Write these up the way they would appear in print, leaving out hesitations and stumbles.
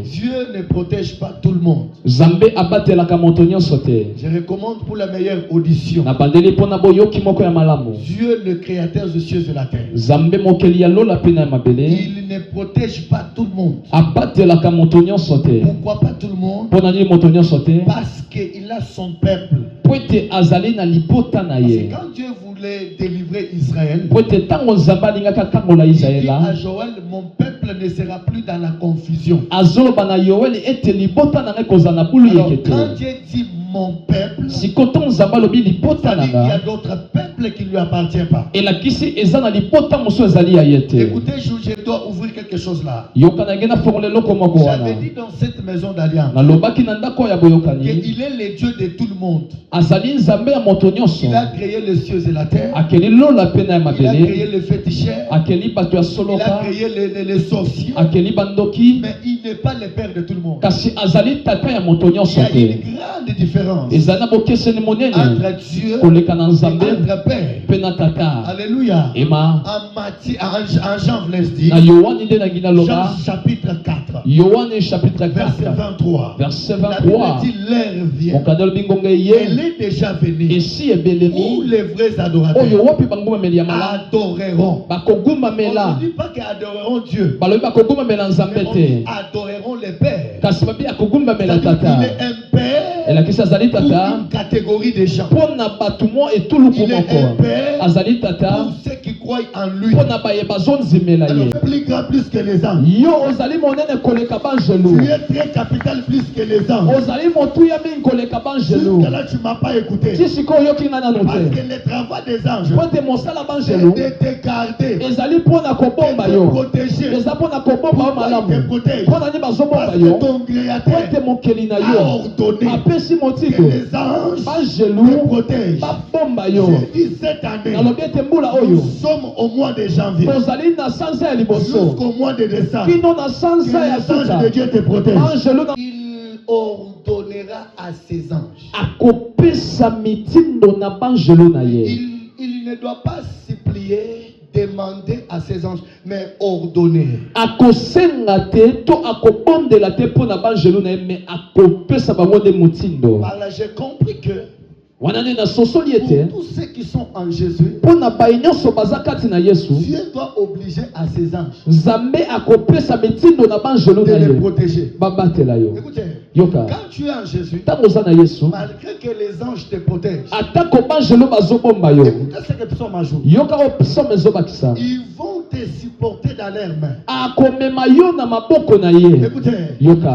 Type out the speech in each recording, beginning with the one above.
Dieu ne protège pas tout le monde. Je recommande pour la meilleure audition. Dieu, le créateur des cieux et la terre, il ne protège pas tout le monde. Pourquoi pas tout le monde? Parce qu'il a son peuple. Parce que quand Dieu voulait délivrer Israël, il dit à Joël, mon peuple ne sera plus dans la confusion. Alors, quand Dieu dit mon peuple, ça veut dire qu'il y a d'autres peuples qui ne lui appartiennent pas. Écoutez, je dois ouvrir quelque chose là. J'avais dit dans cette maison d'alliance qu'il est le Dieu de tout le monde. Il a créé les cieux et la terre. Il a créé les féticheurs. Il a créé les sorciers. Mais il n'est pas le père de tout le monde. Il y a une grande différence entre Dieu et entre père. Alléluia. En Jean laisse dire, Jean chapitre 4, verset 23. La Bible dit l'heure vient. Elle est déjà venue. Où les vrais adorateurs adoreront. On ne dit pas qu'adoreront Dieu, mais on dit adoreront les pères. Il est un père pour une catégorie de gens. Il est un père pour ceux qui croient en lui. Alors, plus grand plus que les anges. Tu es très capital plus que les anges. Jusque là tu ne m'as pas écouté. Parce que le travail des anges, c'est de te garder, de te protéger. Pourquoi il te protège? Parce que ton créateur a ordonné que les anges te protègent. J'ai dit cette année, nous sommes au mois de janvier jusqu'au mois de décembre. Que les anges de Dieu te protègent. Il ordonnera à ses anges. Il ne doit pas supplier, demander à ses anges, mais ordonner. Alors là, j'ai compris que pour tous ceux qui sont en Jésus, Dieu doit obliger à ses anges de les protéger. Écoutez, quand tu es en Jésus, malgré que les anges te protègent, écoutez ce que Psaume ajoute. Ils vont te supporter dans leurs mains. Écoutez,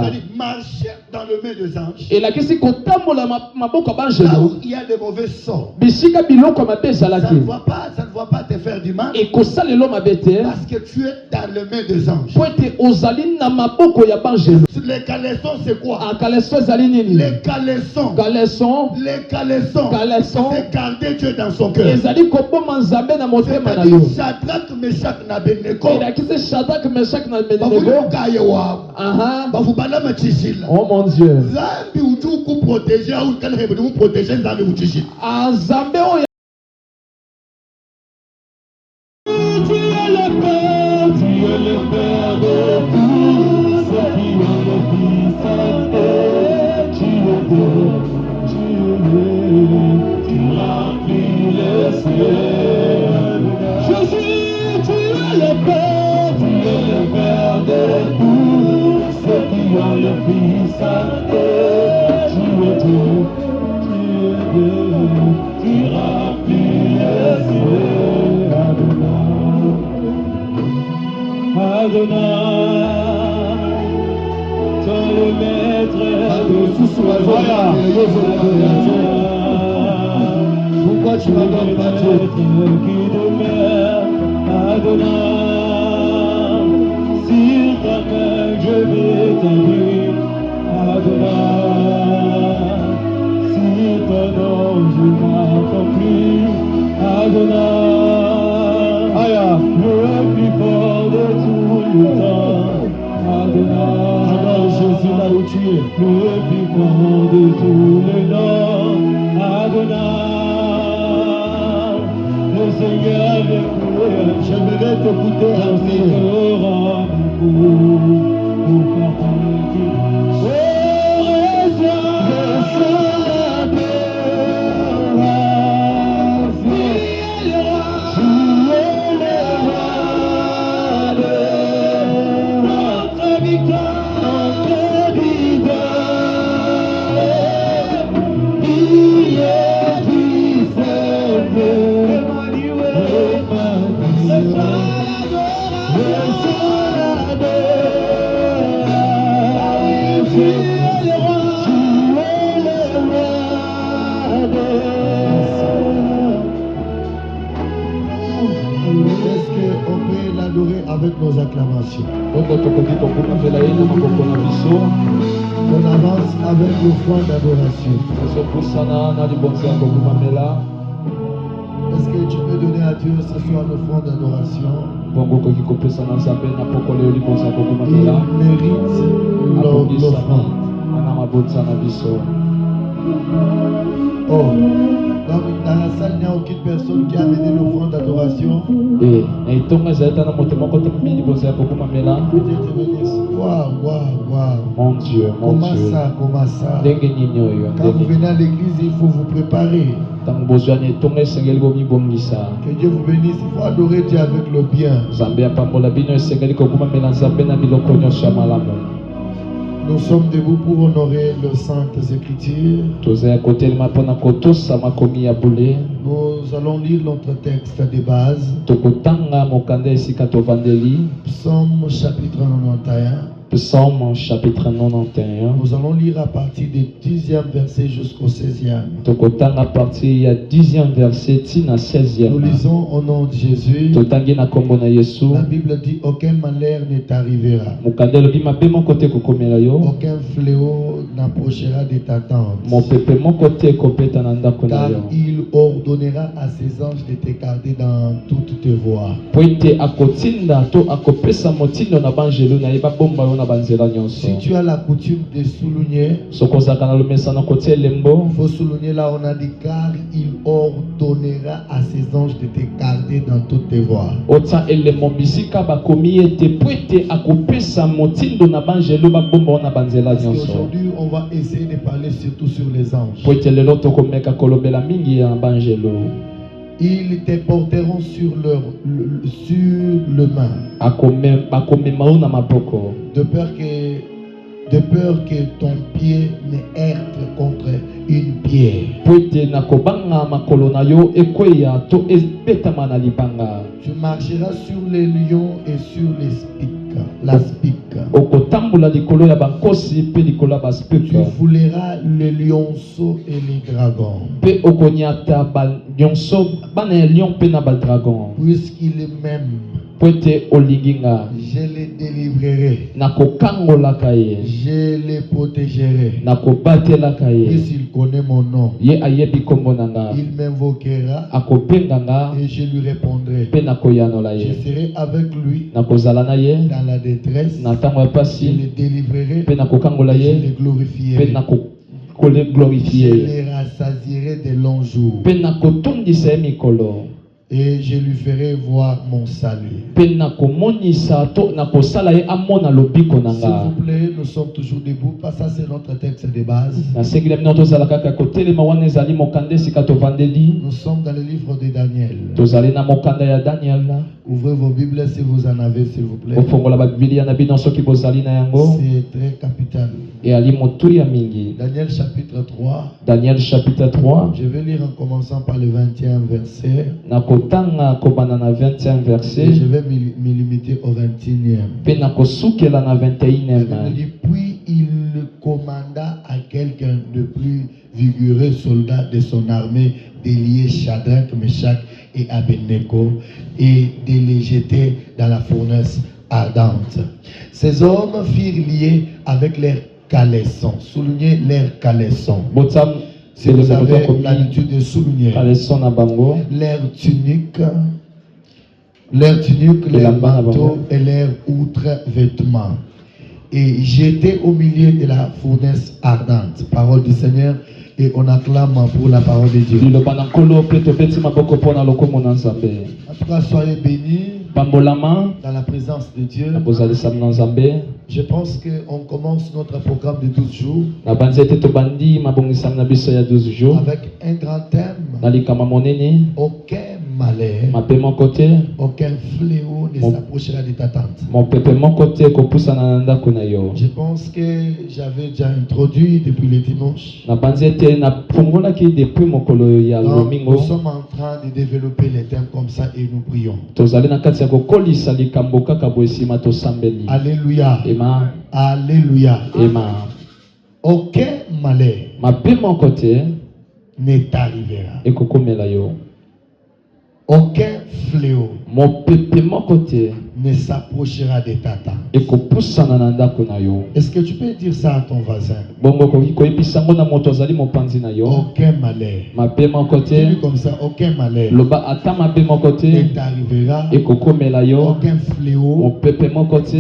c'est-à-dire marcher dans le main des anges. Là où il y a des mauvais sorts, ça ne va pas te faire du mal, parce que tu es dans le main des anges. Les caleçons, c'est quoi? Les caleçons, c'est garder Dieu dans son cœur. C'est-à-dire Shadrach, Meshach, Abednego. Oh mon Dieu. Pourquoi tu m'adores pas Dieu? Sur ta main je vais t'abrir, Adonai. Sur ton nom je m'accomplis, Adonai. Le plus fort de tout le temps, Adonai. Alors Jésus là où tu es, le plus grand de tous les noms, Adonai. Le Seigneur est cruel, j'aimerais t'écouter enseigner. Avec nos acclamations. On avance avec l'offrande d'adoration. Est-ce que tu peux donner à Dieu ce soir l'offrande d'adoration? Il mérite l'offrande. Oh, dans la salle, il n'y a aucune personne qui a amené l'offrande d'adoration. Waouh. Mon Dieu, comment ça? Quand vous venez à l'église, il faut vous préparer. Que Dieu vous bénisse, il faut adorer Dieu avec le bien. Nous sommes debout pour honorer le Saintes Écritures. Nous allons lire notre texte de base. Psaume chapitre 91. Psaume chapitre 91. Nous allons lire à partir du 10e verset jusqu'au 16e. À partir du 10e verset jusqu'au 16e. Nous lisons au nom de Jésus. La Bible dit aucun malheur ne t'arrivera. Aucun fléau n'approchera de ta tente. Car il ordonnera à ses anges de te garder dans toutes tes voies. Si tu as la coutume de souligner, il faut souligner là on a dit car il ordonnera à ses anges de te garder dans toutes tes voies. Aujourd'hui on va essayer de parler surtout sur les anges. Ils te porteront sur le main. De peur que ton pied ne heurte contre une pierre. Tu marcheras sur les lions et sur les l'aspic. Tu fouleras les lionceaux et les dragons. Puisqu'il m'aime, je les délivrerai. Je les protégerai. Puisqu'il connaît mon nom, il m'invoquera et je lui répondrai. Je serai avec lui dans la détresse. Je les délivrerai et je les glorifierai. Je les rassasierai de longs jours. Et je lui ferai voir mon salut. S'il vous plaît, nous sommes toujours debout. Ça, c'est notre texte de base. Nous sommes dans le livre de Daniel. Ouvrez vos Bibles si vous en avez, s'il vous plaît. C'est très capital. Daniel chapitre 3. Daniel chapitre 3. Je vais lire en commençant par le 21e verset. Et je vais me limiter au 21e. Puis il commanda à quelqu'un de plus vigoureux soldat de son armée de lier Shadrach, Meshach et Abednego et de les jeter dans la fournaise ardente. Ces hommes firent lier avec leurs caleçons. Soulignez leurs caleçons. Si vous avez l'habitude de souligner leurs tuniques, leurs manteaux et leurs outre-vêtements, et j'étais au milieu de la fournaise ardente. Parole du Seigneur, et on acclame pour la parole de Dieu. En tout cas, soyez bénis dans la présence de Dieu. Je pense qu'on commence notre programme de 12 jours avec un grand thème. Aucun malheur, aucun fléau ne s'approchera de ta tente. Je pense que j'avais déjà introduit depuis le dimanche. Donc, nous sommes en train de développer les thèmes comme ça et nous prions. Alléluia. Amen. Alléluia. Amen. aucun malheur ne t'arrivera. Aucun fléau ne s'approchera de ta tente. Est-ce que tu peux dire ça à ton voisin? Aucun malheur. Dis-lui comme ça, aucun malheur ne t'arrivera. Aucun fléau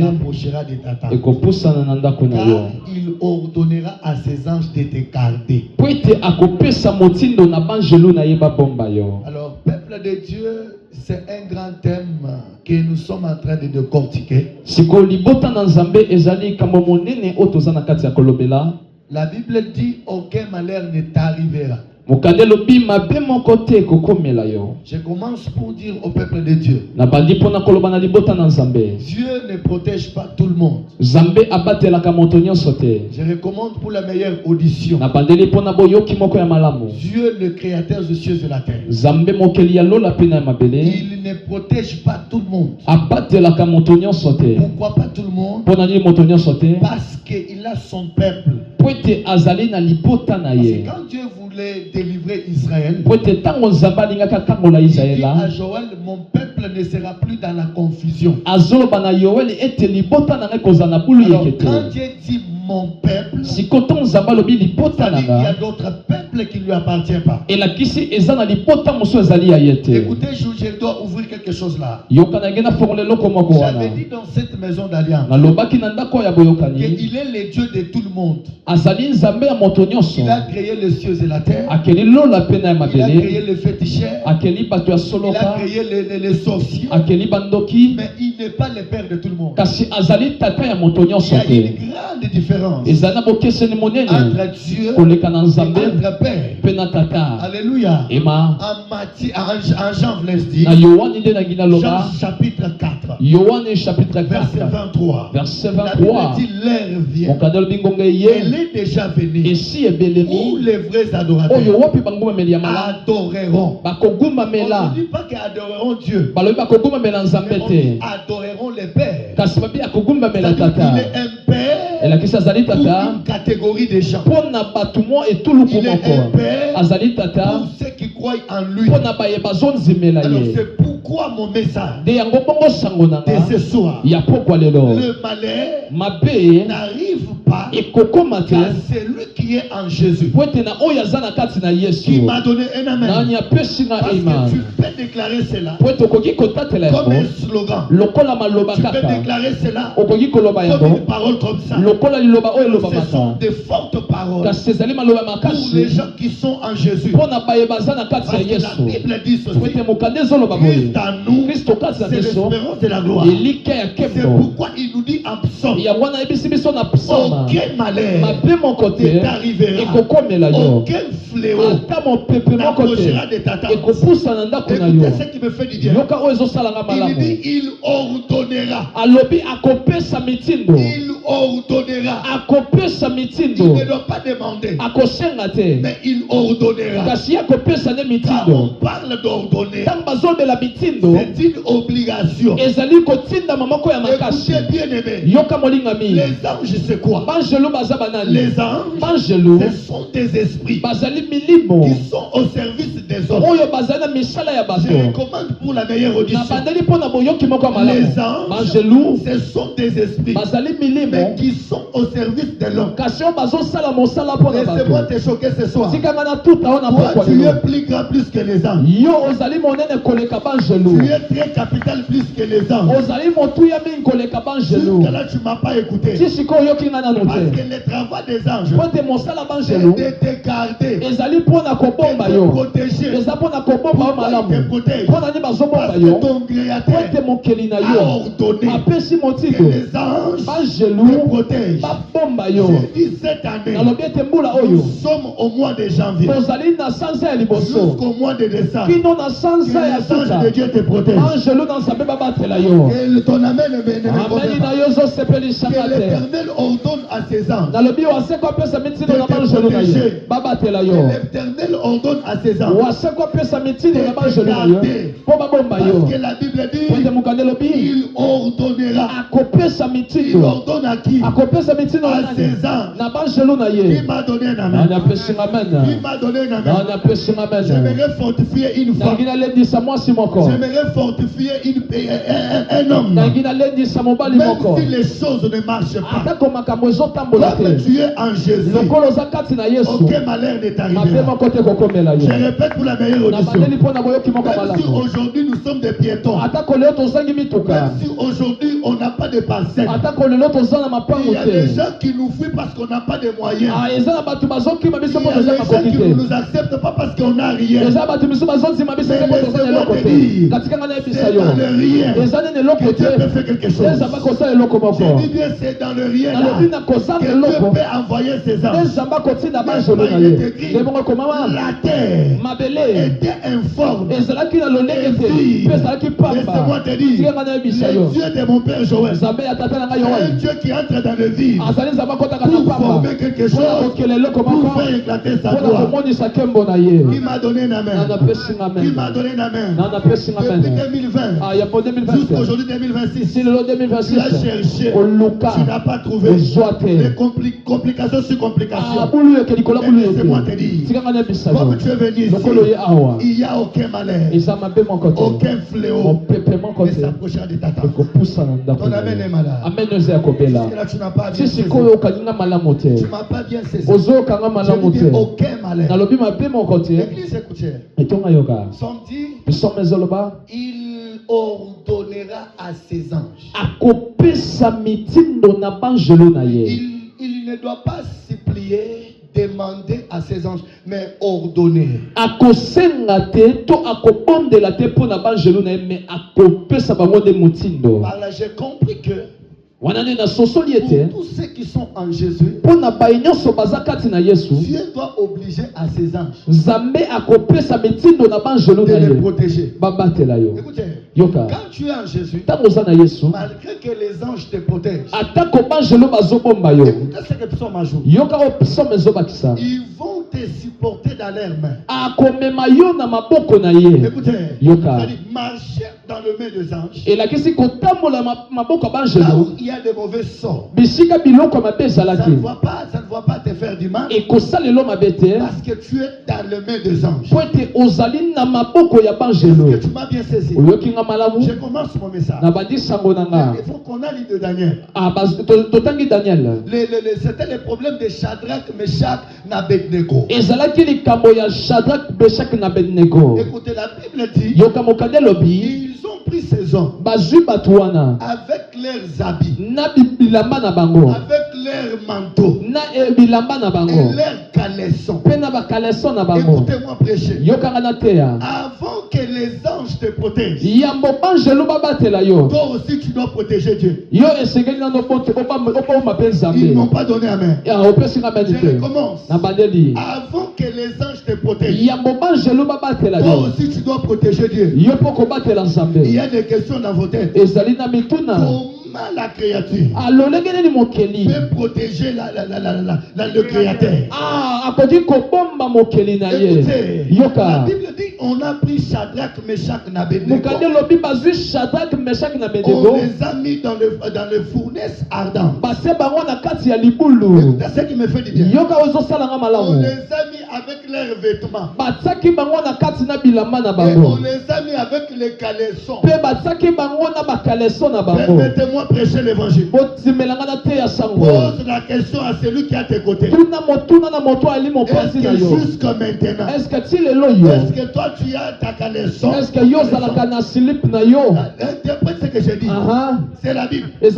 n'approchera de ta tente. Car il ordonnera à ses anges de te garder. Alors, peuple de Dieu, c'est un grand thème que nous sommes en train de décortiquer. La Bible dit aucun malheur ne t'arrivera. Je commence pour dire au peuple de Dieu. Dieu ne protège pas tout le monde. Je recommande pour la meilleure audition. Dieu, le créateur des cieux et la terre, il ne protège pas tout le monde. Pourquoi pas tout le monde? Parce qu'il a son peuple. Parce que quand Dieu voulait délivrer Israël, il dit à Joël, mon peuple ne sera plus dans la confusion. Alors quand Dieu dit mon peuple, ça dit qu'il y a d'autres peuples qui ne lui appartiennent pas. Écoutez, je dois ouvrir quelque chose là. J'avais dit dans cette maison d'alliance qu'il est le Dieu de tout le monde. Il a créé les cieux et la terre. Il a créé les féticheurs. Il a créé les sorciers. Mais il n'est pas le père de tout le monde. Il y a une grande différence entre Dieu et entre père. Alléluia. En Jean laisse dire, Jean chapitre 4, verset 23. La Bible dit l'heure vient. Elle est déjà venue où les vrais adorateurs adoreront. On ne dit pas qu'adoreront Dieu, mais on dit adoreront les pères. C'est-à-dire qu'il est un père pour une catégorie de gens. Il est un père pour ceux qui croient en lui. Alors c'est pourquoi mon message de ce soir, le malheur n'arrive pas à celui qui est en Jésus, qui m'a donné un amen. Parce que tu peux déclarer cela comme un slogan. Tu peux déclarer cela comme une parole comme ça. Ce sont des fortes paroles pour les gens qui sont en Jésus. Parce que la Bible dit ceci: Christ en nous, c'est l'espérance de la gloire. C'est pourquoi il nous dit en psaume, aucun malheur ne t'arrivera, aucun fléau n'approchera de ta tente. Écoutez ce qui me fait du bien. Il dit il ordonnera. Il ordonnera. Il ne doit pas demander, mais il ordonnera. Quand on parle d'ordonner, c'est une obligation. Écoutez bien aimé, les anges c'est quoi? Les anges, ce sont des esprits qui sont au service des hommes. Je recommande pour la meilleure audition. Les anges, ce sont des esprits mais qui sont au service de l'homme. Laissez-moi te choquer ce soir. Toi, tu es plus grand plus que les anges. Tu es très capital plus que les anges. Jusqu'à là, tu ne m'as pas écouté. Parce que le travail des anges, c'est de te garder, de te protéger. Pourquoi il te protège? Parce que ton créateur a ordonné que les anges te protègent. J'ai dit cette année, nous sommes au mois de janvier jusqu'au mois de décembre. Que les anges de Dieu te protègent. Que ton amen ne que l'Éternel ordonne à ses anges de te protéger. Que l'Éternel ordonne à ses anges de te garder. Parce que la Bible dit il ordonnera. Il ordonne à à qui? À ses anges. Qui m'a donné un amen? Qui m'a donné un amen? J'aimerais fortifier une femme. J'aimerais fortifier un homme. Même si les choses ne marchent pas, comme tu es en Jésus, aucun malheur n'est arrivé. Je répète pour la meilleure audition. Même si aujourd'hui nous sommes des piétons, même si aujourd'hui on n'a pas de parcelle, il y a des gens qui nous fuient parce qu'on n'a pas de moyens. Il y a des gens qui ne nous acceptent pas parce qu'on n'a rien. Mais laissez-moi te dire, c'est dans le rien que Dieu peut faire quelque chose. Je dis bien, c'est dans le rien là que Dieu peut envoyer ses anges. Il est écrit, la terre était informe et vide. Laissez-moi te dire, le Dieu de mon Père Joël, c'est un Dieu qui entre dans le vide pour former quelque chose, pour faire éclater sa gloire. Qui m'a donné un amen? Qui m'a donné un amen? Depuis 2020 jusqu'à aujourd'hui 2026, tu as cherché, tu n'as pas trouvé. Les complications sur complications. Laissez-moi te dire, comme tu es venu ici, il n'y a aucun malheur, aucun fléau ne s'approchera de ta tente. Ton amen est malade. Là, tu n'as pas bien saisi. Tu m'as pas bien saisi. Je dis bien aucun malheur. L'église écoutez. Il ordonnera à ses anges. Il ne doit pas supplier, demander à ses anges, mais ordonner. Par là, j'ai compris que pour tous ceux qui sont en Jésus, Dieu doit obliger à ses anges de les protéger. Écoutez, quand tu es en Jésus, malgré que les anges te protègent, écoutez ce que psaume ajoute. Ils vont te supporter dans leurs mains. Écoutez, c'est-à-dire marcher dans le main des anges. Là où il y a des mauvais sorts, ça ne va pas te faire du mal parce que tu es dans le main des anges. Est-ce que tu m'as bien saisi? Je commence mon message. Il faut qu'on aille de Daniel. C'était le problème de Shadrach, Meshach, Abednego. Écoutez, la Bible dit, ils ont pris ces hommes avec leurs habits, avec leurs manteaux et leurs caleçons. Écoutez-moi prêcher. Avant que les anges te protègent, toi aussi tu dois protéger Dieu. Ils n'ont pas donné amen. Je recommence. Avant que les anges te protègent, toi aussi tu dois protéger Dieu. Il y a des questions dans vos têtes. Comment la créature peut protéger le créateur? Écoutez, la Bible dit on a pris Shadrach, Meshach, Abednego. On les a mis dans le fournaise ardente. Écoutez ce qui me fait du bien. On les a mis avec leurs vêtements. Et on les a mis avec les caleçons. Permettez-moi prêcher l'évangile. Pose la question à celui qui est à tes côtés. Est-ce que jusqu'à maintenant, est-ce que toi tu as ta caleçon? Interprète ce que je dis. C'est la Bible. Ce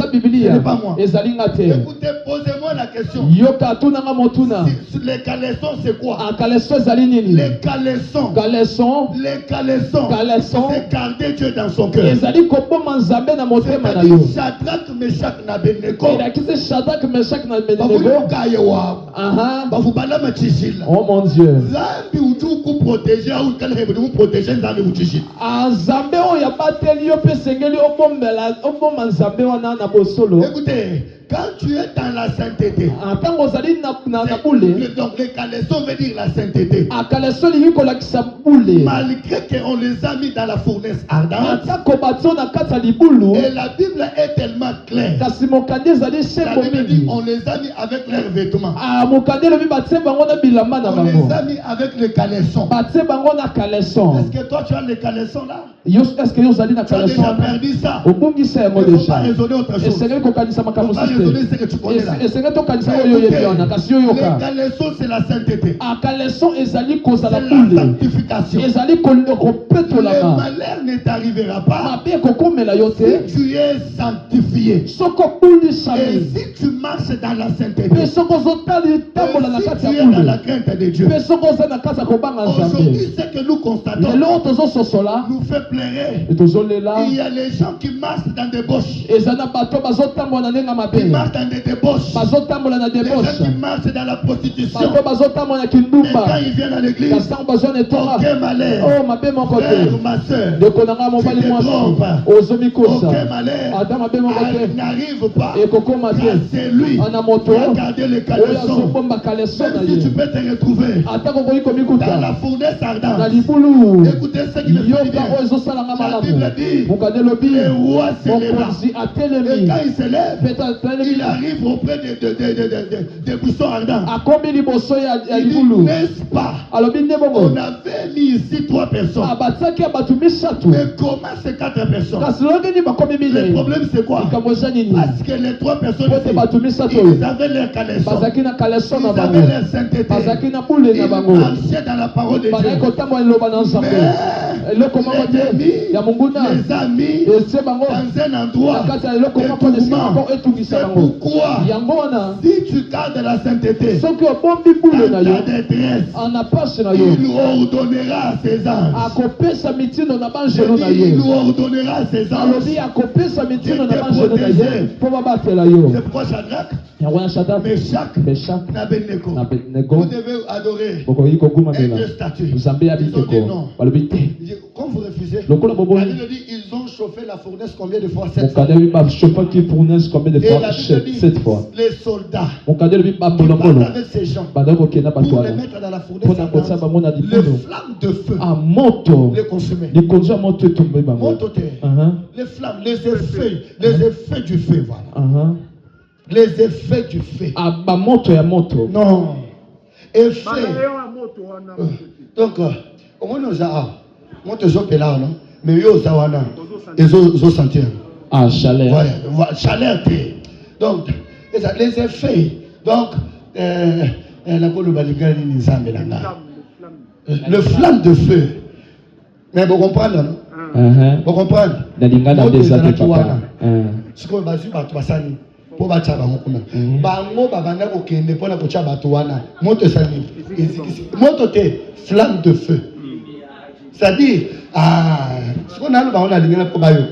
n'est pas moi. Écoutez, posez-moi la question. Les caleçons c'est quoi? Les caleçons, c'est garder Dieu dans son cœur. C'est-à-dire Shadrach, Meshach, Abednego. Oh mon Dieu. Écoutez, Quand tu es dans la sainteté, donc les caleçons veut dire la sainteté. Malgré qu'on les a mis dans la fournaise ardente, et la Bible est tellement claire. La Bible dit on les a mis avec leurs vêtements. On les a mis avec les caleçons. Est-ce que toi tu as les caleçons là? Tu as déjà perdu ça. Il ne faut pas raisonner autre chose. Il ne faut pas raisonner ce que tu connais là. Les caleçons c'est la sainteté. C'est la sanctification. Le malheur ne t'arrivera pas si tu es sanctifié. Et si tu marches dans la sainteté. Et si tu es dans la crainte de Dieu. Aujourd'hui, ce que nous constatons nous fait pleurer. Il y a les gens qui marchent dans des débauches. Qui marchent dans des débauches. Les gens qui marchent dans la prostitution. Et quand ils viennent à l'église, aucun malheur. Frère, ma soeur, tu te trompes. Aucun malheur n'arrive pas. C'est lui qui a gardé les caleçons. Même si tu peux te retrouver dans la fournaise ardente. Écoutez ce qu'il fait dire. La Bible dit, le roi s'élève. Et quand il s'élève, il arrive auprès des buissons ardents. Il dit, n'est-ce pas, on avait mis ici 3 personnes. Mais comment ces 4 personnes? Le problème c'est quoi? Parce que les 3 personnes ici, ils avaient leur caleçon. Ils avaient leur sainteté. Ils marchaient dans la parole de Dieu. Mais les amis dans un endroit d'étouffement. C'est pourquoi si tu gardes la sainteté dans ta détresse, il ordonnera à ses anges. Il ordonnera à ses anges de te protéger. C'est pourquoi Shadrach, Meshach, Abednego, vous devez adorer un Dieu statue. Ils ont dit non. Quand vous refusez, la Bible dit ils ont chauffé la fournaise combien de fois? 7 fois. Et la Bible dit 7 fois. Les soldats qui partent avec ces gens pour les mettre dans la fournaise, le flamme de feu les consommer. Les flammes, les effets du feu, voilà. Les effets du feu. Non. Effet. Donc, au moins nous avons. Moi, je suis là, non? Mais yo, ça va, ils ont senti. Ah, chaleur. Voilà, chaleur. Donc, les effets. Donc, le flamme de feu. Mais vous comprenez, non? Vous comprenez? Ce qu'on va dire, pour battre bango babanda kokende pona kocha bato wana moto sani moto te flamme de feu. C'est-à-dire ce qu'on a le baron a lingana ko bayo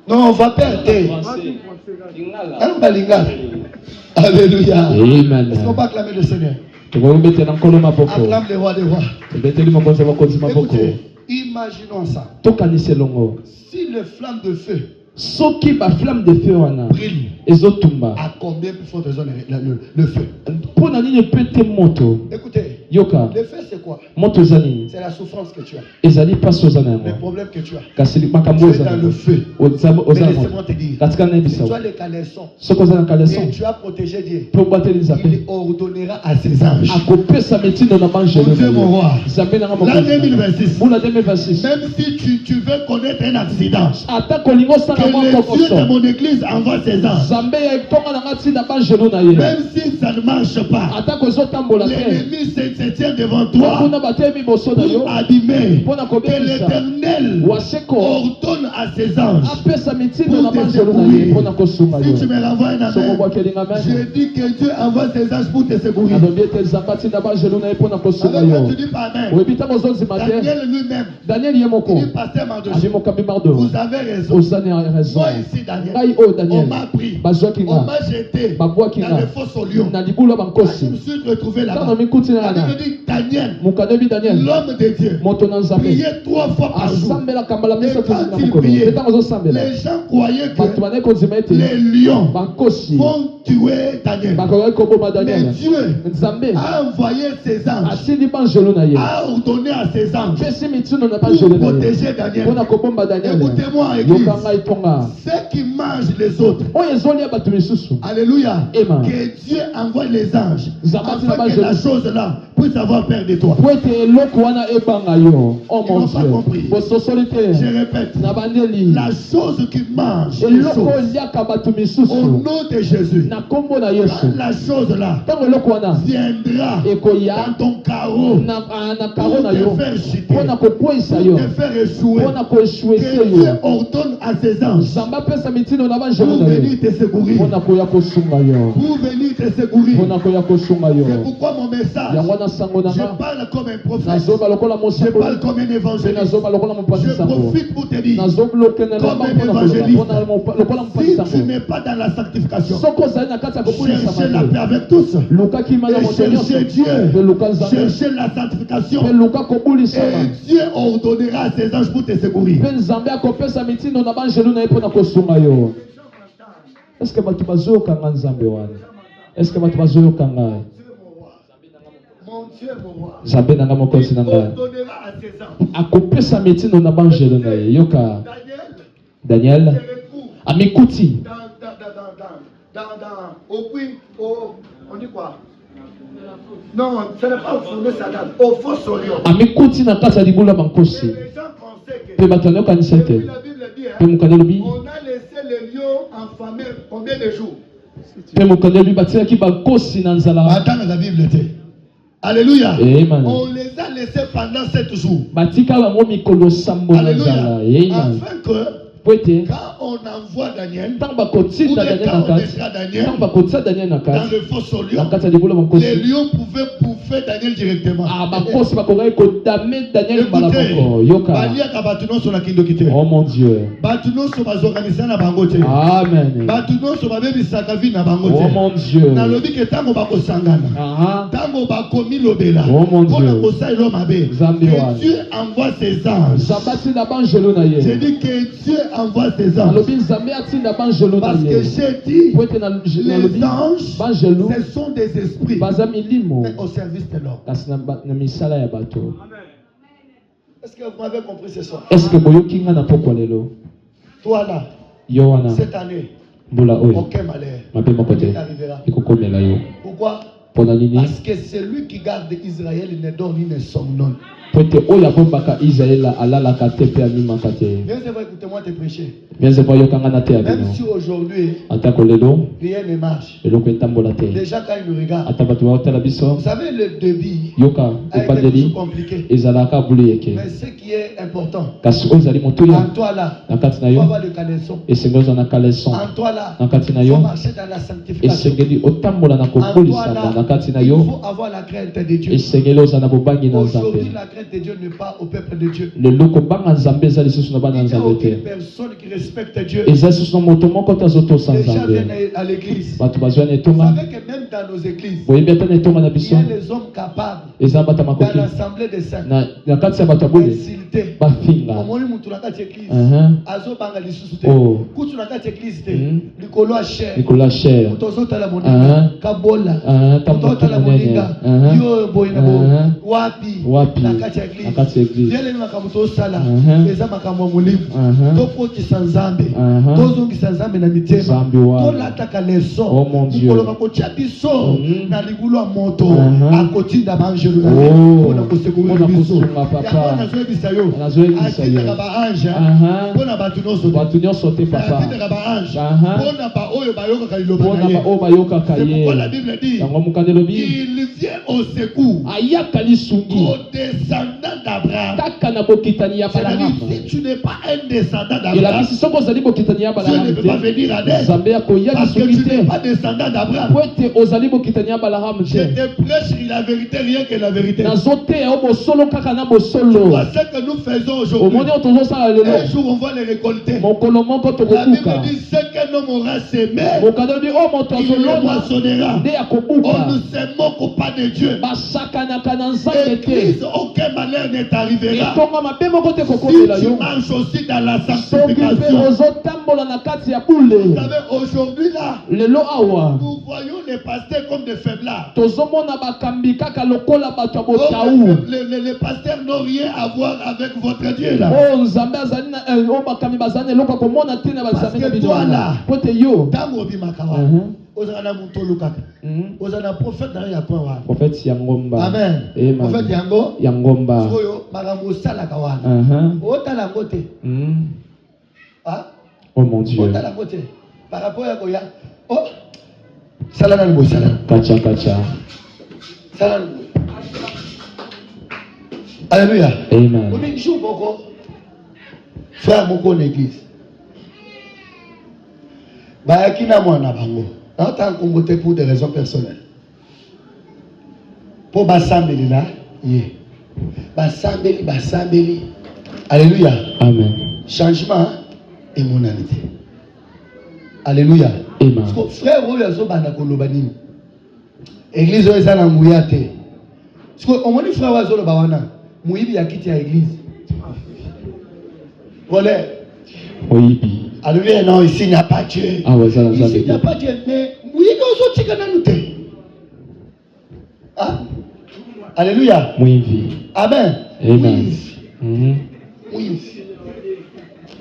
non on va perdre alléluia. Amen. Est-ce qu'on va acclamer le Seigneur? Acclame le roi des rois. Écoutez, imaginons ça. Si le flamme de feu soki ba flamme de feu wana brille ezotumba à combien plus fort le feu? Pona nini pete moto. Écoutez, yoka le feu c'est quoi? Moto zani c'est la souffrance que tu as. Ezali paso zana le problème que tu as. Kasili makambo zana dans le feu. Mais laisse-moi te dire. Katika na bisa. Tu as les caleçons. Soko zana caleçon. Et tu as protégé Dieu. Pour battre les appels. Il ordonnera à ses anges. Akopesa metindo na banjelo. Mon roi. L'an 2026. Pour la 2026. Même si tu veux connaître un accident. Atako lingo sana que le Dieu de mon église envoie ses anges. Même si ça ne marche pas, l'ennemi se tient devant toi pour abîmer. Que l'Éternel ordonne à ses anges pour te secourir. Si tu me renvoies un amen, je dis que Dieu envoie ses anges pour te secourir. Avec toi, tu dis pas amen. Daniel lui-même, il dit pasteur Mardoché, vous avez raison. Moi ici, Daniel, on m'a pris, on m'a jeté dans le fosse au lion. Je me suis retrouvé là-bas. La Bible dit Daniel, l'homme de Dieu priait 3 fois par jour. Et quand il priait, les gens croyaient que les lions vont tuer Daniel. Mais Dieu a envoyé ses anges, a ordonné à ses anges pour protéger Daniel. Écoutez-moi, église, ceux qui mangent les autres, alléluia, que Dieu envoie les anges afin que la chose là puisse avoir peur de toi. Ils n'ont pas compris. Je répète, la chose qui mange les choses, au nom de Jésus, la chose là viendra dans ton carreau pour te faire chuter, pour te faire échouer. Que Dieu ordonne à ses anges pour venir te secourir. Pour venir te secourir. C'est pourquoi mon message, je parle comme un prophète, je parle comme un évangéliste. Je profite pour te dire, comme un évangéliste, si tu n'es pas dans la sanctification, cherchez la paix avec tous, et cherchez Dieu, cherchez la sanctification, et Dieu ordonnera à ses anges pour te secourir. Est-ce que tu vas au Kangan Zambewan? Est-ce que tu vas au Kangan? Zambe nanga mokosi nanga. Akopé sa médecine on a mangé le naïe. Yoka. Daniel. Amekuti. On dit quoi? Non, ce n'est pas au fourneau salade, au faux solion. Amekuti na kasa dibula bankosi. Les gens pensaient que depuis la Bible dit, on a laissé les lions enfamés combien de jours? Attends la Bible dit. Alléluia. Amen. On les a laissés pendant 7 jours. Alléluia. Afin que quand on envoie Daniel, ou quand on mettra Daniel dans le faux solion, les lions pouvaient bouffer Daniel directement. Oh mon Dieu. Amen. Oh mon Dieu. Oh mon Dieu. Que Dieu envoie ses anges. J'ai dit que Dieu envoie ses anges. Parce que j'ai dit, les anges, ce sont des esprits, mais au service de l'homme. Est-ce que vous m'avez compris ce soir? Toi là, cette année, aucun malheur n'arrivera. Pourquoi? Parce que celui qui garde Israël ne dort ni ne somnole. Viens écoutez-moi te prêcher. Même si aujourd'hui rien ne marche, déjà quand il nous regarde, vous savez le débit a été compliqué. Mais ce qui est important, en toi là, il faut avoir le caleçon. En toi là, il faut marcher dans la sanctification. En toi là, il faut avoir la crainte de Dieu. Aujourd'hui, la crainte de Dieu n'est pas au peuple de Dieu. Il n'y a aucune personne qui respecte Dieu. Les gens viennent à l'église. Vous savez que même dans nos églises, il y a les hommes capables dans l'assemblée des saints d'insulter. Oh mon Dieu. La Bible dit il vient au secours au descendant d'Abraham. C'est-à-dire, si tu n'es pas un descendant d'Abraham, Dieu ne peut pas venir à l'aide. Parce que tu n'es pas descendant d'Abraham. Je te prêche la vérité, rien que la vérité. Tu vois ce que nous faisons aujourd'hui. Un jour on va les récolter. La Bible dit ce qu'un homme aura semé, il le moissonnera. On ne se moque pas de Dieu. Église, aucun malheur ne t'arrivera. Si tu marches aussi dans la sanctification. Vous savez, aujourd'hui là, nous voyons les pasteurs comme des faiblards. Les pasteurs n'ont rien à voir avec votre Dieu là. Parce que toi là, prophète Yangomba. Amen. Prophète Yangomba. Oh mon Dieu. Par rapport à Goya. Oh, Salam Salam. Kacha Kacha. Salam. Alléluia. Amen. Frère Moko l'église. Bayakina Mwana Bango. En tant qu'on pour des raisons personnelles. Pour Bassambeli là, Bassambeli. Alléluia. Amen. Changement et monalité. Alléluia. Amen. Frère, vous avez bana kolobani. Église est à la mouillate. On m'a dit frère Wazolo Bawana. Mouibi a quitté l'église. Voilà. Mouibi. Alléluia, non, ici il n'y a pas Dieu. Ah ouais, ici il n'y a pas Dieu. Mais Mouibi a aussi cananouté. Ah. Alléluia. Mouibi. Amen. Amen. Oui.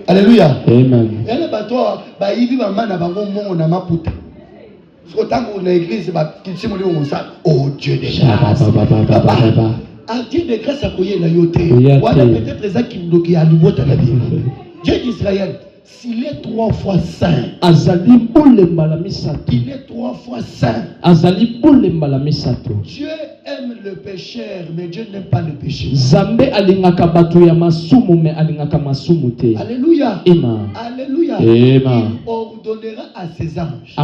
Alléluia. Amen. Et le bateau, il vit maman na bango mongo na maputa. Parce que tant qu'on est l'église, qui s'est monté au ça, oh Dieu de grâce. Ah Dieu de grâce a couillé la yoté. Voilà peut-être ça qui nous doit à nouveau dans la vie. Dieu d'Israël, s'il est 3 fois saint, il est 3 fois saint. Dieu aime le pécheur, mais Dieu n'aime pas le péché. Alléluia. Alléluia. Il ordonnera à ses anges.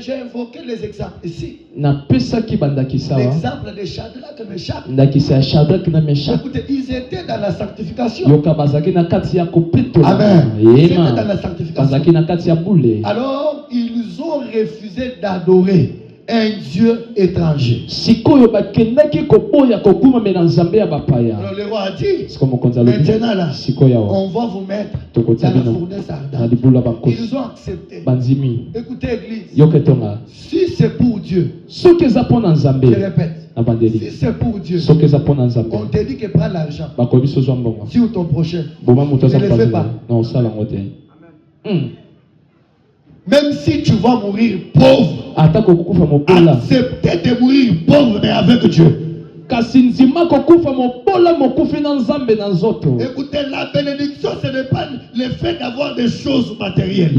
J'ai invoqué les exemples ici. L'exemple de Shadrach, Meshach. Écoutez, ils étaient dans la sanctification. Amen. Ils étaient dans la sanctification. Alors, ils ont refusé d'adorer un Dieu étranger. Alors le roi a dit, maintenant là, on va vous mettre dans la fournaise ardente. Ils ont accepté. Écoutez église, si c'est pour Dieu, je répète, si c'est pour Dieu, on te dit que prends l'argent. Si ou ton prochain, ne le fais pas. Même si tu vas mourir pauvre, acceptez de mourir pauvre mais avec Dieu. Écoutez, la bénédiction, ce n'est pas le fait d'avoir des choses matérielles.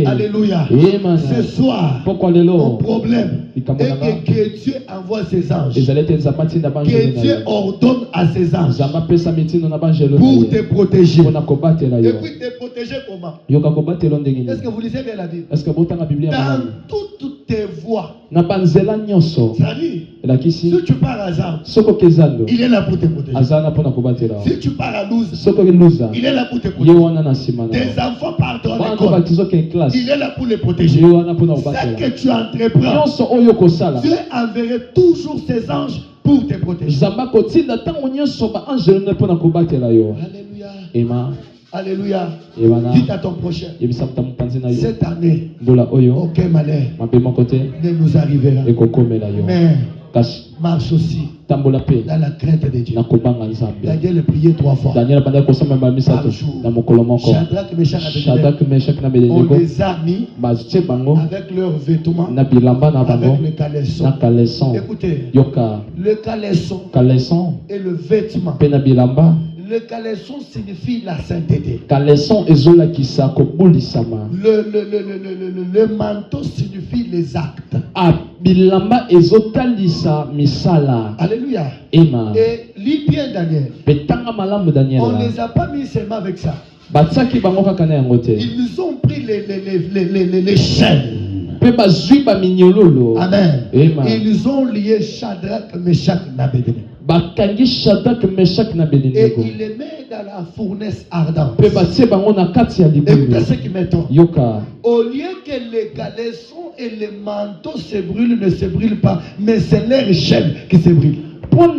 Alléluia. Ce soir, mon problème est que Dieu envoie ses anges. Que Dieu ordonne à ses anges pour te protéger. Et puis te protéger comment? Est-ce que vous lisez bien la Bible? Dans toutes tes voies. C'est-à-dire, si tu pars à Zam, il est là pour te protéger. Si tu pars à Luz, il est là pour te protéger. Tes enfants partent à l'école, il est là pour les protéger. Ce que tu entreprends, Dieu enverra toujours ses anges pour te protéger. Alléluia. Alléluia. Dites à ton prochain, cette année, aucun malheur ne nous arrivera. Mais marche aussi dans la crainte de Dieu. Daniel priait 3 fois par jour. Shadrach, Meshach, Abednego, on les a mis avec leurs vêtements, avec le caleçon. Écoutez, le caleçon et le vêtement. Le caleçon signifie la sainteté. Le manteau signifie les actes. Alléluia. Et lis bien Daniel. On ne les a pas mis seulement avec ça. Ils nous ont pris les chaînes. Amen. Ils nous ont lié Shadrach, Meshach, Abednego. Et il les met dans la fournaise ardente. Écoutez ce qui m'étonne. Au lieu que les caleçons et les manteaux se brûlent, ne se brûlent pas, mais c'est leur chaîne qui se brûle. C'est pour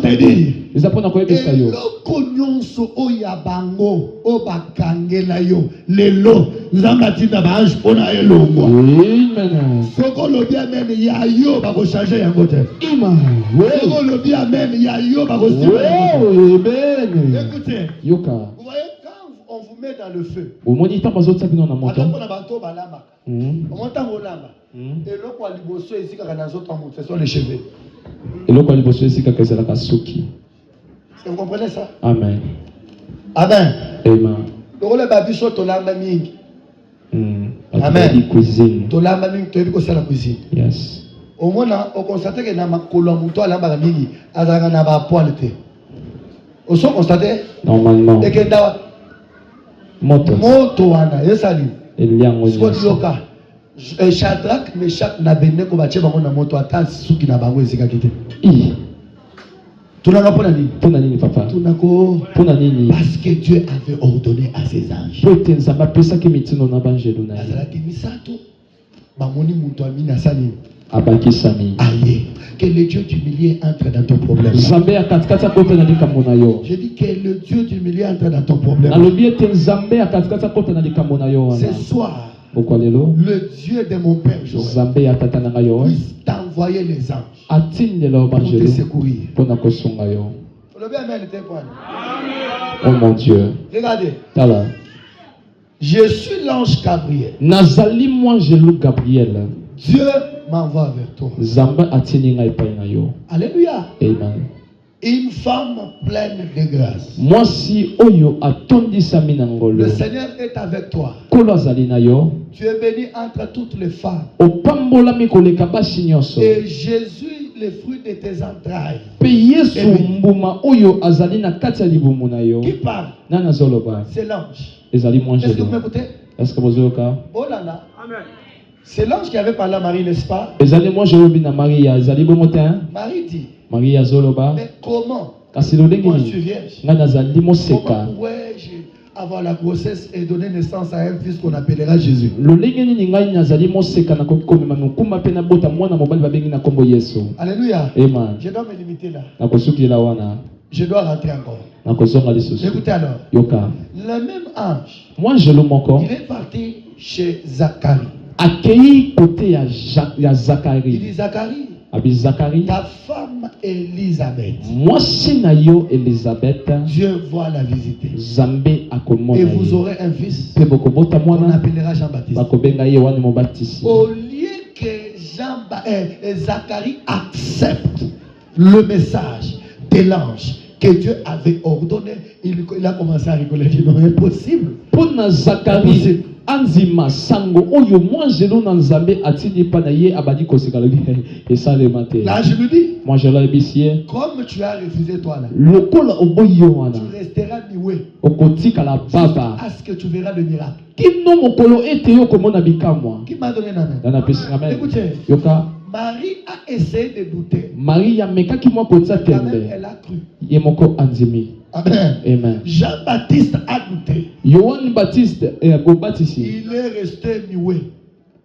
te dire. Écoutez, vous voyez, quand on vous met dans le feu, ce sont les cheveux. Est-ce que vous comprenez ça? Amen. Amen. Amen. Amen. La cuisine. Yes. Au moins, on constate que dans ma colonne, on a la mingi, azarana ba poil te. On s'en constate. Normalement. Et que dans moto wana, yesali. Skotiloka. Shadrach, Meshach, Abednego bache bango na moto ata suki na bango ezika kite. Tunanga pona nini? Pona nini papa? Tunako. Pona nini? Parce que Dieu avait ordonné à ses anges. Peut-être ça va pesa ki mitino na banjelo na. Azalaki misato. Bamoni muntu amina sani. Abaki sami. Aïe. Que le Dieu du milieu entre dans ton problème. J'ai dit que le Dieu du milieu entre dans ton problème. Ce soir, le Dieu de mon Père Joël puisse t'envoyer les anges pour te secourir. Oh mon Dieu. Regardez. Tala. Je suis l'ange Gabriel. Nazali moi Angelou Gabriel. Dieu m'envoie vers toi. Alléluia. Amen. Une femme pleine de grâce. Moi si oyo atondi saminangolo. Le Seigneur est avec toi. Tu es béni entre toutes les femmes. Et Jésus, le fruit de tes entrailles. Qui parle? C'est l'ange. Est-ce que vous m'écoutez? Est-ce que vous êtes là? Oh là là. Amen. C'est l'ange qui avait parlé à Marie, n'est-ce pas? Marie dit. Mais comment? Moi je suis vierge. Comment pourrais-je avoir la grossesse et donner naissance à un fils qu'on appellera Jésus? Alléluia. Amen. Je dois me limiter là. Je dois rentrer encore. Écoutez alors. Le même ange. Il est parti chez Zacharie. Il dit Zacharie, ta femme Élisabeth. Dieu va la visiter. Et vous aurez un fils. On appellera Jean-Baptiste. Au lieu que Zacharie accepte le message de l'ange que Dieu avait ordonné, il a commencé à rigoler. Il dit non, impossible. Pour Zacharie. Anzima sango oyo moi je l'ai nanzambe atini panaye abadi kosekalobi et ça le matin. Là je lui dis. Moi je l'ai bisié. Comme tu as refusé toi là. Lokola oboyo wana. Tu resteras niwe. Okotika la baba. À ce que tu verras le miracle. Kino mokolo ete yo komona bikamwa. Qui m'a donné la main? Dana pesinga. Écoutez. Yoka. Marie a essayé de douter. Marie ya meka ki moi kotsa tembe. Elle a cru. Yemoko anzimi. Amen. Amen. Jean-Baptiste a douté. Yohan Baptiste et Baptiste. Il est resté muet.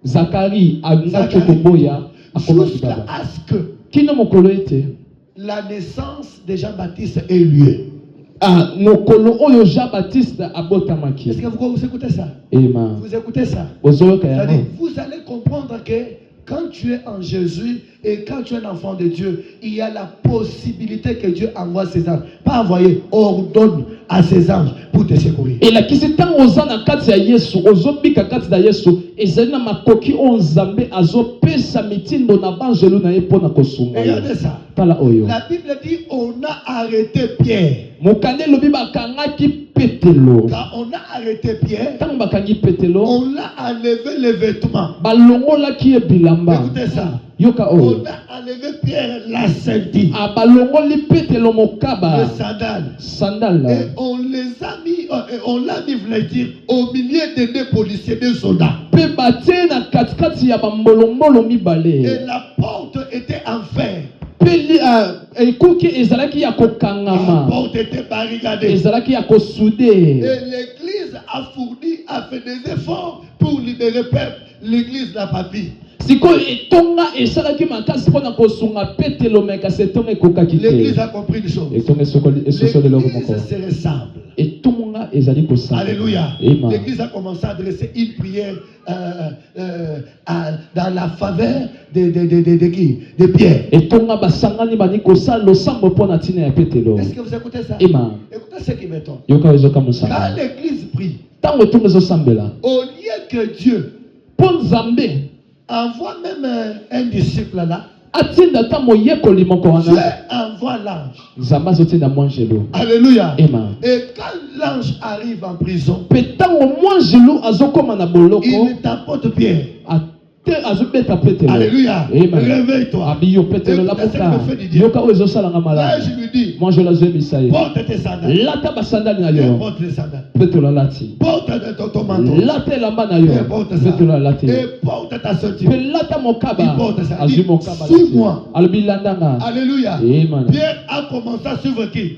Zacharie a chokoboya jusqu'à ce que kino mokolo ete la naissance de Jean-Baptiste ait lieu. Ah, mokolo oyo Jean-Baptiste abotamaki. Est-ce que vous écoutez ça? Amen. Vous écoutez ça? C'est-à-dire, vous allez comprendre que quand tu es en Jésus et quand tu es un enfant de Dieu, il y a la possibilité que Dieu envoie ses anges. Pas envoyer, ordonne à ses anges pour te secourir. Et là, qui s'est ozana kati ya Yesu, ozobika kati da Yesu, ezali na makoki onzambe azopesa mitindo na banjelo na ye pona kosunga. Regardez ça. Tala oyo. La Bible dit on a arrêté Pierre. Mokande lobi bakangaki Petelo. Quand on a arrêté Pierre, tango bakangi Petelo, on l'a enlevé les vêtements. Balongola ki e bilamba. Écoutez ça. Yoka on a enlevé Pierre la ceinture, le sandal, et on les a mis, on l'a mis, voulait dire, au milieu des deux policiers, des soldats. Et la porte était en fer. La porte était barricadée. Et l'église a fait des efforts pour libérer le peuple. L'église n'a pas pu. L'église a compris une chose. L'église serait simple. Alléluia. L'église a commencé à adresser une prière dans la faveur de Pierre. Est-ce que vous écoutez ça? Écoutez ce qui m'étonne. Quand l'église prie, au lieu que Dieu envoie même un disciple là, Dieu envoie l'ange. Alléluia. Et quand l'ange arrive en prison, il t'apporte Pierre. Alléluia. Réveille-toi. Là, je lui dis, porte tes sandales. Porte tes sandales. Porte ton manteau. Et porte ta ceinture. Il porte ça. Suis-moi. Alléluia. Pierre a commencé à suivre qui?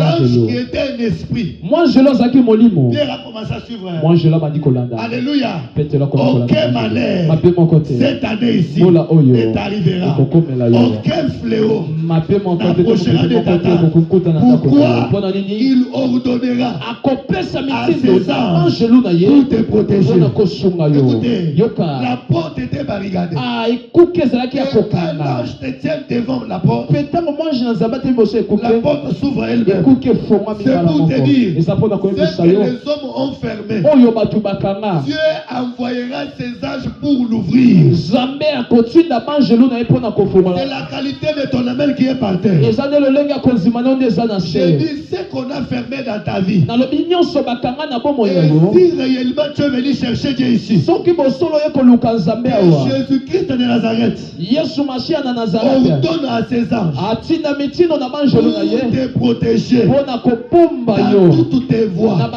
L'ange qui était un esprit. Pierre a commencé à suivre. Alléluia. Ok, cette année ici est arrivera. Aucun fléau n'approchera de ta table. Pourquoi il ordonnera à ses anges pour te protéger. Écoutez, la porte était barricadée. Et quand l'ange te tient devant la porte, la porte s'ouvre elle-même. C'est pour te dire ce que les hommes ont fermé, Dieu envoyera ses anges pour l'ouvrir. C'est la qualité de ton amen qui est par terre. J'ai dit ce qu'on a fermé dans ta vie. Et si réellement tu es venu chercher Dieu ici, Jésus-Christ de Nazareth ordonne à ses anges pour te protéger dans toutes tes voies. Même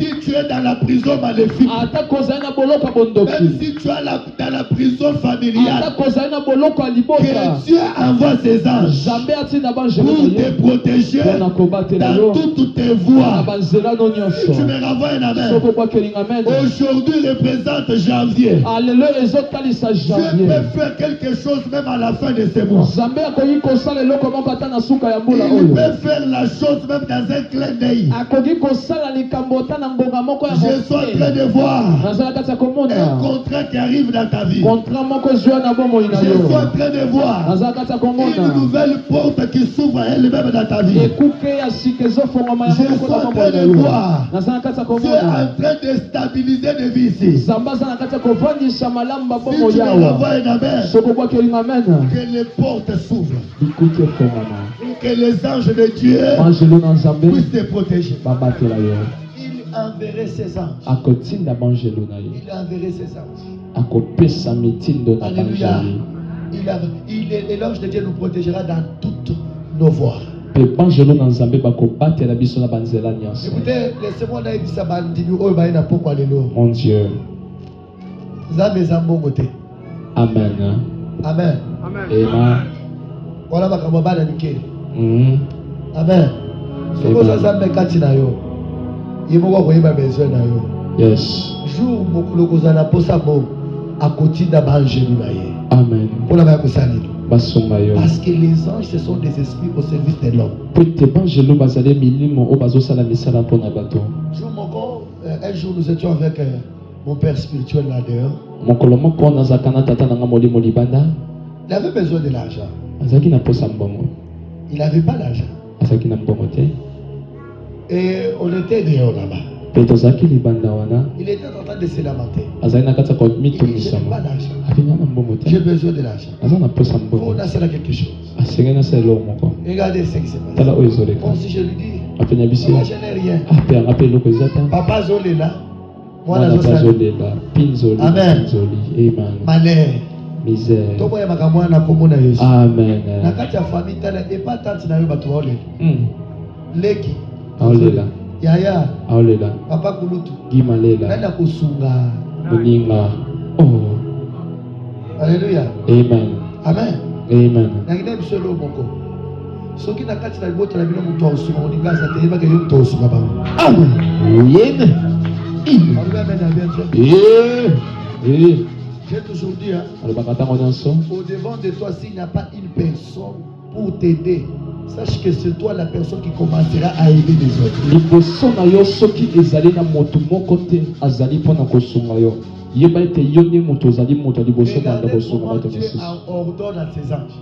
si tu es dans la prison maléfique, même si tu es dans la prison familiale, que Dieu envoie ses anges pour te protéger dans toutes tes voies. Si tu me renvoies un amen, aujourd'hui représente janvier. Dieu peut faire quelque chose même à la fin de ce mois. Il peut faire la chose même dans un clin d'œil. Je suis en train de voir un contrat qui arrive dans ta vie. Je suis en train de voir une nouvelle porte qui s'ouvre elle-même dans ta vie. Je suis en train de voir Dieu en train de stabiliser des vies ici. Si tu me renvoies un amen, que les portes s'ouvrent. Que les anges de Dieu puissent te protéger. Il enverrait ses anges. Il enverrait ses anges. Alléluia. L'ange de Dieu nous protégera dans toutes nos voies. Écoutez, laissez-moi dire ça. Mon Dieu. Amen. Amen. Amen. Voilà ma kamabana nickel. Amen. Yes. Jour mokulozana posa bo akoti da banjelu na ye. Amen. Parce que les anges ce sont des esprits au service de l'homme. Un jour nous étions avec mon père spirituel là dehors. Il avait besoin de l'argent. Il n'avait pas l'argent. Et on était dehors là-bas. Il était en train de se lamenter. Il dit, je n'ai pas d'argent. J'ai besoin de l'argent. On a cela quelque chose. Regardez ce qui se passe. Bon, si je lui dis, moi je n'ai rien. Papa Zolé là. Moi, Amen. Malheur. Misère. Amen. Leki. Aolela. Yaya. Aolela. Papa Kulutu. Gimalela. Nana kusunga. Muninga. Oh. Alléluia. Amen. Amen. Amen. Nangina bisolo moko. Soki na kati na libota na bino muto osunga oninga sa te yebaka yo muto osunga ba. Amen. Yene. J'ai toujours dit, hein, au devant de toi, s'il n'y a pas une personne pour t'aider, sache que c'est toi la personne qui commencera à aider les autres. Regardez comment Dieu ordonne à ses anges.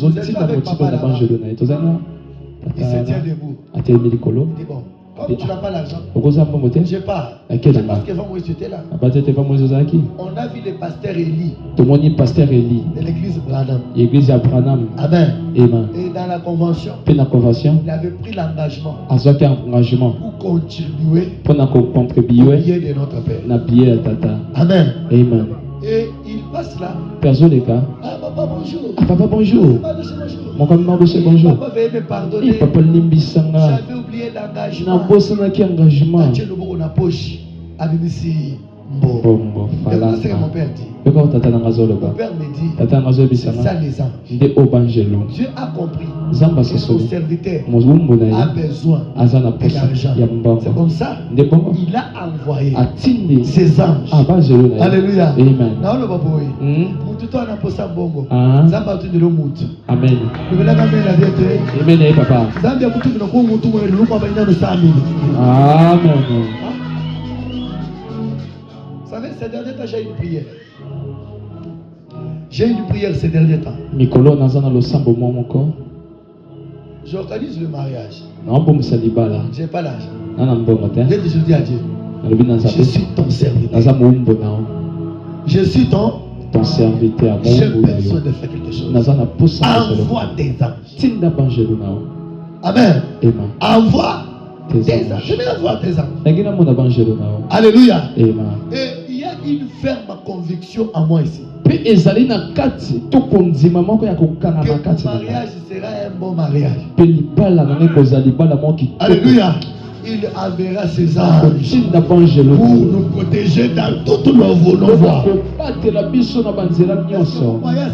Vous êtes avec papa là-bas. Il se tient debout. Dis bon. Comme tu n'as pas l'argent, je pars. Parce que Moïse était là. On a vu le pasteur Eli. De l'église Branham. Amen. Et dans la convention, il avait pris l'engagement pour contribuer au billet de notre Père. Amen. Amen. Et il passe là. Ah, papa, bonjour. Ah, papa, bonjour. Mon camarade, bonjour. Papa, veuillez me pardonner. Papa, j'avais oublié l'engagement. Dieu le bon, on a poche. Abibisi. Bon. C'est ce que mon père dit. Mon père me dit, c'est ça les anges. Dieu a compris que son serviteur a besoin de l'argent. C'est comme ça, il a envoyé ses anges. Alléluia. Amen. Amen. Amen, papa. Amen. Vous savez, ces derniers temps, j'ai une prière. J'ai une prière ces derniers temps. J'organise le mariage. J'ai pas l'argent. J'ai toujours dit à Dieu, je suis ton serviteur. Je suis ton serviteur. J'ai besoin de faire quelque chose. Envoie des anges. Amen. Envoie des anges. Je vais avoir des anges. Alléluia. Amen. Et il y a une ferme conviction en moi ici. Que mon mariage sera un bon mariage. Alléluia. Il enverra ses anges pour nous protéger dans toutes nos voies.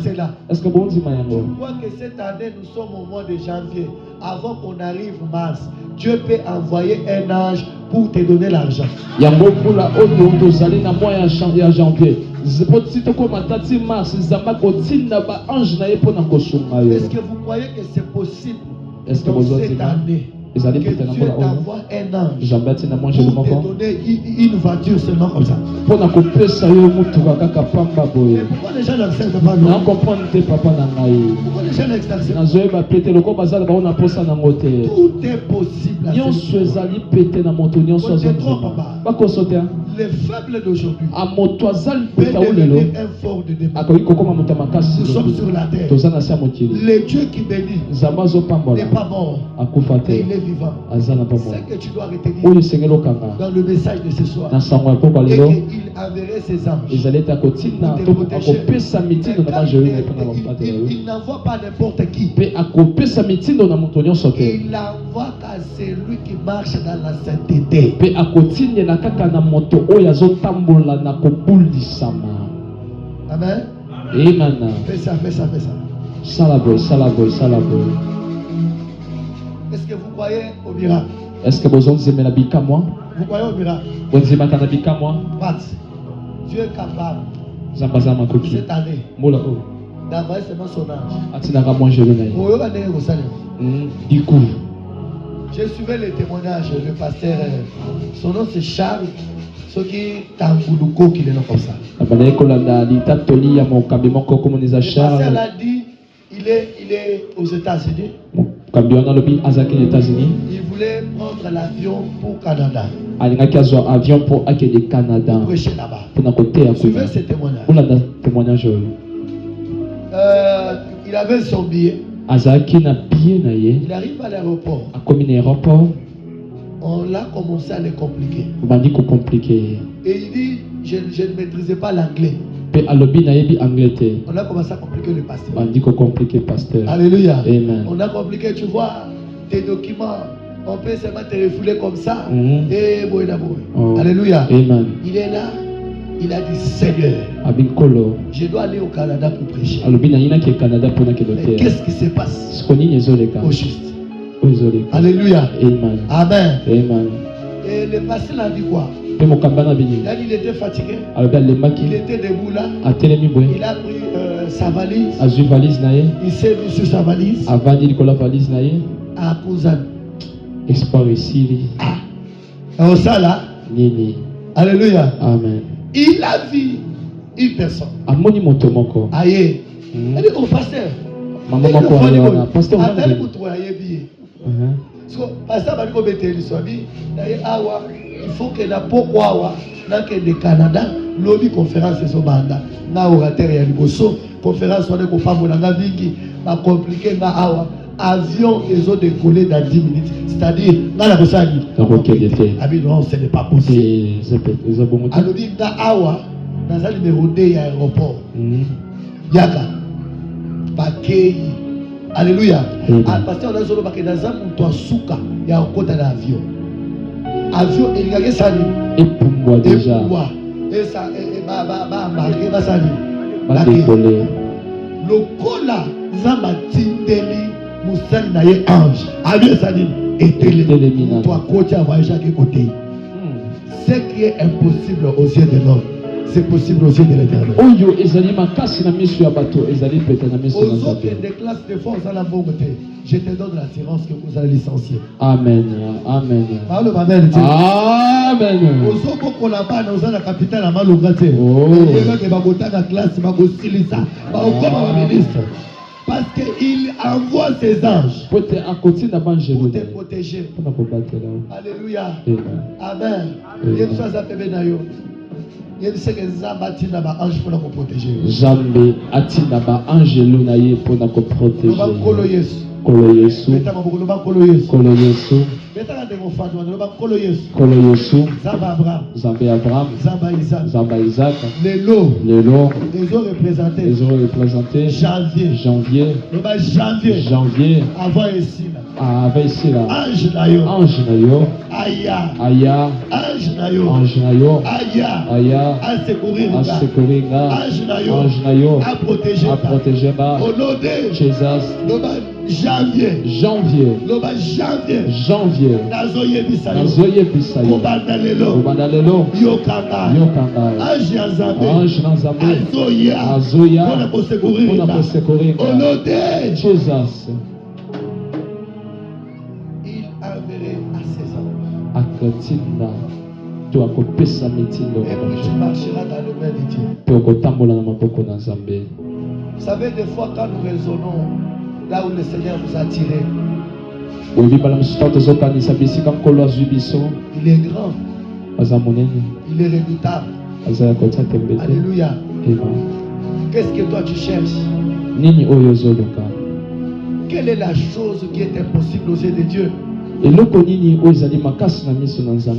C'est là. Je crois que cette année, nous sommes au mois de janvier. Avant qu'on arrive mars, Dieu peut envoyer un ange pour te donner l'argent. Est-ce que vous croyez que c'est possible dans cette année que Dieu t'envoie un ange pour te donner une voiture seulement comme ça? Pourquoi les gens n'acceptent pas? Pourquoi les gens n'acceptent pas? Tout est possible. Les faibles d'aujourd'hui peuvent devenir un fort de demain. Nous sommes sur la terre. Le Dieu qui bénit n'est pas mort, et il est vivant. C'est que tu dois retenir dans le message de ce soir. Et qu'il enverrait ses anges. Il n'envoie pas n'importe qui. Il envoie qu'à celui qui marche dans la sainteté. Amen. Amen. Fais ça, fais ça, fais ça. Salaboy. Est-ce que vous croyez au miracle? Est-ce que vous aimez la bika moi? Vous croyez au miracle? Vous aimez la bika moi? Dieu est capable cette année d'envoyer seulement son ange. Du coup, j'ai suivi les témoignages. Le pasteur, son nom c'est Charles. Ce qui est Tambuluko qui est là comme ça. Le pasteur l'a dit, il est aux États-Unis. Il voulait prendre l'avion pour Canada. Pour prêcher là-bas. Suivez ce témoignage. Il avait son billet. Il arrive à l'aéroport. On l'a commencé à le compliquer. Et il dit, je ne maîtrisais pas l'anglais. On a commencé à compliquer le pasteur. On dit qu'on complique le pasteur. Alléluia. Amen. On a compliqué, tu vois, tes documents. On peut seulement te refouler comme ça. Et bon, alléluia. Amen. Il est là. Il a dit Seigneur, je dois aller au Canada pour prêcher. Mais qu'est-ce qui se passe au juste? Alléluia. Amen. Amen. Amen. Et le pasteur a dit quoi? Là, il était fatigué. Il était debout là. Il a pris sa valise. Il s'est mis sur sa valise. À Kouzan. Espoir ici. Ah. Et ça là. Alléluia. Amen. Il a vu une personne. Aïe. Il dit au pasteur. Pasteur, il faut que la pourquoi le Canada lobby conférence c'est banda na orateur ya liboso conférence on est ko famola nga vingi ba compliqué nga awa avion les ont décollé dans 10 minutes, c'est-à-dire dans la Bossani. Non, ce n'est pas possible. Alors dit nga awa dans le numéro 2 à l'aéroport. Yaka bakei. Alléluia. Parce que on a solo bakei dans un monto souka ya okota d'avion. Avion il y a ça et pour moi déjà et ça ba marqué ba ça ba décoller le cola zamba tindeli musali na ye ange avion ça dit et toi côté à voyager à quel côté ce qui est impossible aux yeux de l'homme c'est possible aux yeux de l'Éternel. Oyo ezali makasi na miso ya bato ezali pete na miso na Nzambe. Des classes de force à la pauvreté. Je te donne l'assurance que vous allez licencier. Amen. Amen. Parle Amen. Amen. Ozoko kolaba na ozana capitale à Malogate. Et va que bagota na classe bagosilisa. Ba okoma ba ministre. Parce qu'il envoie ses anges pour te protéger. Alléluia. Amen. Yem soit ça fait nayo. Jamais atina ba angelo na ye pour na ko protéger. Kolo Yesu. Kolo Yesu. Kolo Yesu. Zambe Abraham. Zamba Isaac. Les lots. Les ont représenté. Janvier. Avant ici là. Ange nayo. Aya. Ange nayo. Aya. À secourir. Ange nayo. À protéger. Au nom de Jesus. Janvier. Nazoye bisayo. Obanda lelo. Yokanga. Ange Nzambe. Azoya. Pour secourir. Au nom de Jesus. Il enverrait à ses anges. Akatinda. Tu akopesa mitindo. Et puis tu marcheras dans le main de Dieu. Pe okotambola na maboko na Nzambe. Vous savez, des fois, quand nous raisonnons là où le Seigneur nous a tirés, il est grand, il est redoutable. Alléluia. Qu'est-ce que toi tu cherches? Quelle est la chose qui est impossible aux yeux de Dieu?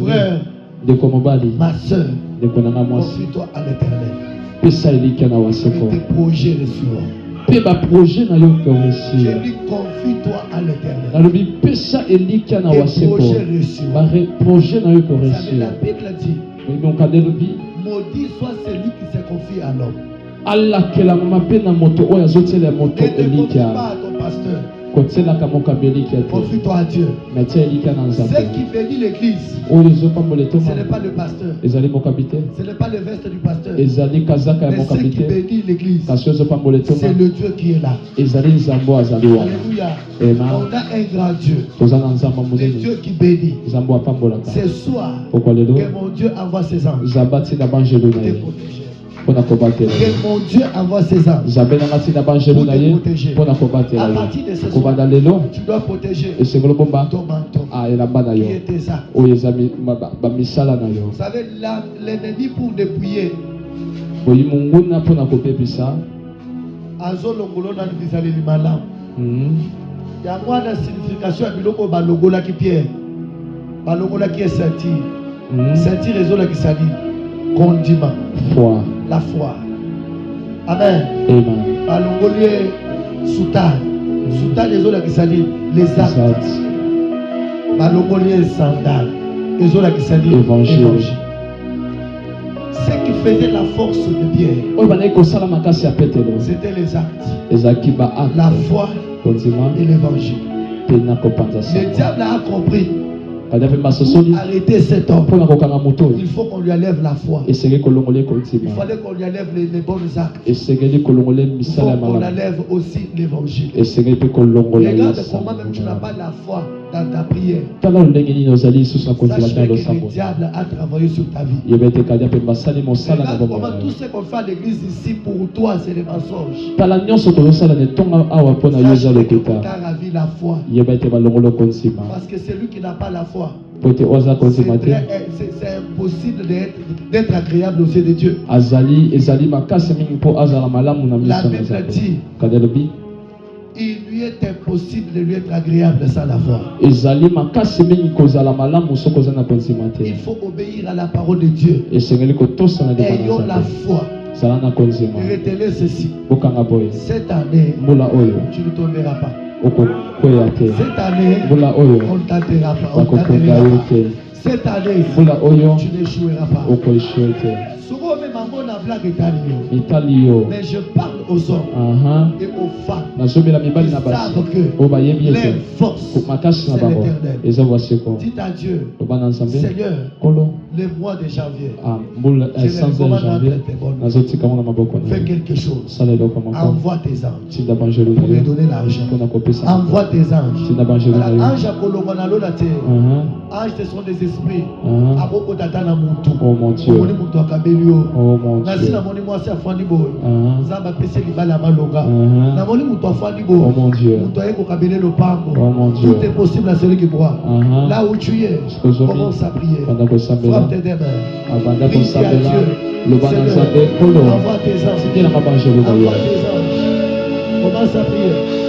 Frère, ma soeur, confie-toi à l'Éternel. Et tes projets réussiront. Je dis confie-toi à l'Éternel. Tes projets réussiront. La Bible dit, maudit soit celui qui se confie à l'homme. Ne te confie pas à ton pasteur. Confie-toi à Dieu. Ce qui bénit l'église, ce n'est pas le pasteur, ce n'est pas le veste du pasteur, mais ce qui bénit l'église, c'est le Dieu qui est là. Alléluia. On a un grand Dieu, le Dieu qui bénit. Ce soir, que mon Dieu envoie ses anges pour te protéger. Que mon Dieu envoie ses anges pour te protéger. À partir de ce soir, tu dois protéger ton manteau qui est tes actes. Vous savez, l'ennemi pour dépouiller azolongolona bizaleli malamu yango wana signification ya biloko balongolaki Pierre balongolaki ceinture ceinture ezolakisa nini? Condiment, la foi. Amen. Amen. Balongolier Soutan. Soutan les autres qui s'allient les actes. Balongolier Sandal. Les autres qui s'allient évangile. Ce qui faisait la force de Pierre, c'était les actes. La foi et l'évangile. Le diable a compris. Arrêter cet homme. Il faut qu'on lui enlève la foi. Il fallait qu'on lui enlève les bons actes. Il faut qu'on enlève aussi l'évangile. Regarde comment même tu n'as pas la foi dans ta prière. Sache que le diable a travaillé sur ta vie. Regarde comment tout ce qu'on fait à l'église ici pour toi, c'est des mensonges. Sache que tu as ravi la foi. Parce que celui qui n'a pas la foi, c'est impossible d'être agréable aux yeux de Dieu. La Bible dit, il lui est impossible de lui être agréable sans la foi. Il faut obéir à la parole de Dieu. Ayons la foi. Retenez ceci. Cette année, tu ne tomberas pas. Cette année, on ne t'atteindra pas. Cette année, tu n'échoueras pas. Souvent même en bon blague mais je parle aux hommes et aux femmes qui savent que leur force c'est l'éternel. Dites à Dieu, Seigneur, le mois de janvier, je les recommande entre tes bonnes mains. Fais quelque chose. Envoie tes anges pour me donner l'argent. Envoie tes anges. Ange à Kolomana la terre. Anges, ce sont des esprits. Oh mon Dieu. Oh mon Dieu. Oh mon Dieu. Oh mon Dieu. Tout est possible à celui qui croit. Là où tu es, commence à prier. Frappe tes deux mains. Prie à Dieu. Seigneur, envoie tes anges. Envoie tes anges. Commence à prier.